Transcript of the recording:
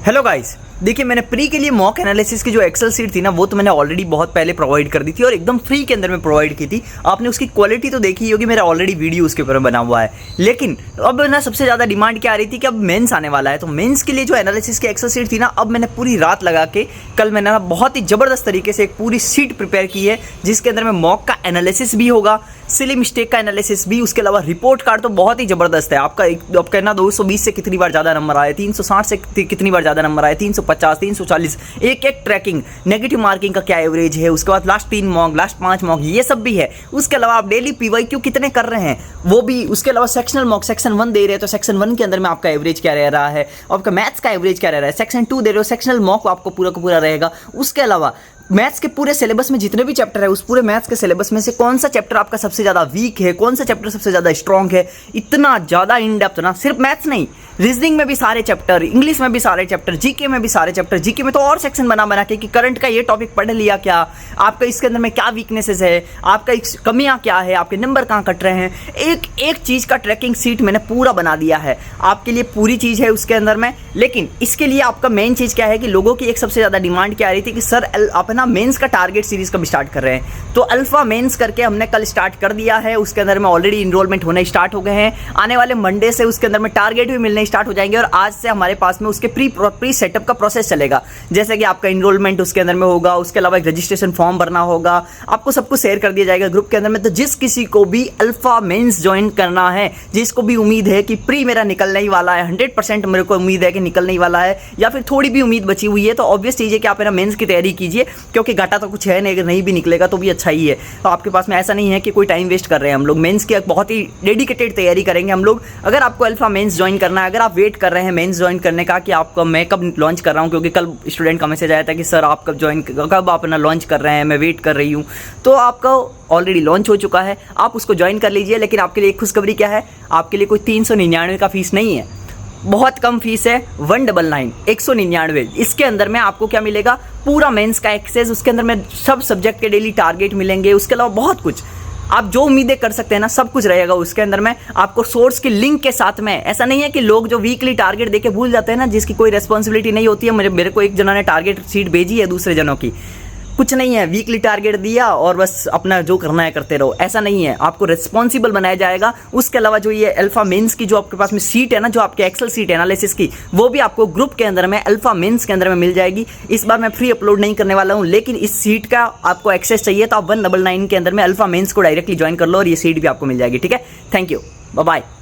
Hello guys, देखिए मैंने pre के लिए मॉक एनालिसिस की जो एक्सेल शीट थी ना वो तो मैंने ऑलरेडी बहुत पहले प्रोवाइड कर दी थी और एकदम फ्री के अंदर में प्रोवाइड की थी। आपने उसकी क्वालिटी तो देखी होगी, मेरा ऑलरेडी वीडियो उसके ऊपर बना हुआ है। लेकिन अब ना सबसे ज़्यादा डिमांड क्या आ रही थी कि अब मेंस आने वाला है, तो मेंस के लिए जो एनालिसिस की एक्सेल शीट थी ना, अब मैंने पूरी रात लगा के कल मैंने ना बहुत ही ज़बरदस्त तरीके से एक पूरी शीट प्रिपेयर की है जिसके अंदर में मॉक का एनालिसिस भी होगा, सिली मिस्टेक का एनालिसिस भी, उसके अलावा रिपोर्ट कार्ड तो बहुत ही ज़बरदस्त है। आपका कहना 220 से कितनी बार ज़्यादा नंबर आए, 360 से कितनी बार ज़्यादा नंबर आए, 350, 340, एक एक ट्रैकिंग, नेगेटिव मार्किंग का क्या एवरेज है, उसके बाद लास्ट 3 मॉक, लास्ट 5 मॉक, ये सब भी है। उसके अलावा आप डेली पीवाईक्यू कितने कर रहे हैं वो भी, उसके अलावा सेक्शनल मॉक, सेक्शन 1 दे रहे हैं तो सेक्शन 1 के अंदर में आपका एवरेज क्या रह रहा है, आपका मैथ्स का एवरेज क्या रह रहा है, सेक्शन 2 दे रहे हो, सेक्शनल मॉक आपको पूरा का पूरा रहेगा। उसके अलावा मैथ्स के पूरे सिलेबस में जितने भी चैप्टर है, उस पूरे मैथ्स के सिलेबस में से कौन सा चैप्टर आपका सबसे ज़्यादा वीक है, कौन सा चैप्टर सबसे ज़्यादा स्ट्रॉन्ग है, इतना ज़्यादा इन डेप्थ ना, सिर्फ मैथ्स नहीं, रीजनिंग में भी सारे चैप्टर, इंग्लिश में भी सारे चैप्टर, जीके में भी सारे चैप्टर, जीके में तो और सेक्शन बना के कि करंट का ये टॉपिक पढ़ लिया क्या, आपका इसके अंदर में क्या वीकनेसेस है, आपका कमियां क्या है, आपके नंबर कहाँ कट रहे हैं, एक एक चीज़ का ट्रैकिंग सीट मैंने पूरा बना दिया है आपके लिए, पूरी चीज़ है उसके अंदर में। लेकिन इसके लिए आपका मेन चीज़ क्या है कि लोगों की एक सबसे ज़्यादा डिमांड क्या आ रही थी कि सर आप ना मेंस का टारगेट सीरीज कब स्टार्ट कर रहे हैं, तो अल्फा मेंस करके हमने कल स्टार्ट कर दिया है। उसके अंदर में ऑलरेडी इनरोलमेंट होने स्टार्ट हो गए हैं, आने वाले मंडे से उसके अंदर में टारगेट भी मिलने स्टार्ट हो जाएंगे और आज से हमारे पास में उसके प्री सेटअप का प्रोसेस चलेगा, जैसे कि आपका इनरोलमेंट उसके अंदर में होगा, उसके अलावा एक रजिस्ट्रेशन फॉर्म भरना होगा, आपको सब कुछ शेयर कर दिया जाएगा ग्रुप के अंदर में। तो जिस किसी को भी अल्फा मेंस ज्वाइन करना है, जिसको भी उम्मीद है कि प्री मेरा निकलने ही वाला है, 100% मेरे को उम्मीद है कि निकलने ही वाला है, या फिर थोड़ी भी उम्मीद बची हुई है, तो ऑब्वियस चीज़ है कि आप मेरा मेंस की तैयारी कीजिए, क्योंकि घाटा तो कुछ है नहीं, अगर नहीं भी निकलेगा तो भी अच्छा ही है। तो आपके पास में ऐसा नहीं है कि कोई टाइम वेस्ट कर रहे हैं, हम लोग मेंस की बहुत ही डेडिकेटेड तैयारी करेंगे हम लोग। अगर आपको अल्फा मेंस ज्वाइन करना है, अगर आप वेट कर रहे हैं मेंस ज्वाइन करने का कि आपको मैं कब लॉन्च कर रहा हूं, क्योंकि कल स्टूडेंट का मैसेज आया था कि सर आप कब आप अपना लॉन्च कर रहे हैं, मैं वेट कर रही हूं, तो आपका ऑलरेडी लॉन्च हो चुका है, आप उसको ज्वाइन कर लीजिए। लेकिन आपके लिए एक खुशखबरी क्या है, आपके लिए कोई 399 का फीस नहीं है, बहुत कम फीस है, 199, 199। इसके अंदर में आपको क्या मिलेगा, पूरा मेंस का एक्सेस, उसके अंदर में सब सब्जेक्ट के डेली टारगेट मिलेंगे, उसके अलावा बहुत कुछ आप जो उम्मीदें कर सकते हैं ना सब कुछ रहेगा उसके अंदर में। आपको सोर्स की लिंक के साथ में, ऐसा नहीं है कि लोग जो वीकली टारगेट देके भूल जाते हैं ना, जिसकी कोई रेस्पॉन्सिबिलिटी नहीं होती है। मेरे को एक जना ने टारगेट शीट भेजी है दूसरे जनों की, कुछ नहीं है, वीकली टारगेट दिया और बस अपना जो करना है करते रहो, ऐसा नहीं है, आपको रिस्पॉन्सिबल बनाया जाएगा। उसके अलावा जो ये अल्फा मेंस की जो आपके पास में सीट है ना, जो आपके एक्सेल सीट एनालिसिस की, वो भी आपको ग्रुप के अंदर में अल्फा मेंस के अंदर में मिल जाएगी। इस बार मैं फ्री अपलोड नहीं करने वाला हूँ, लेकिन इस सीट का आपको एक्सेस चाहिए तो आप 199 के अंदर में अल्फा मेंस को डायरेक्टली ज्वाइन कर लो और ये सीट भी आपको मिल जाएगी। ठीक है, थैंक यू, बाय बाय।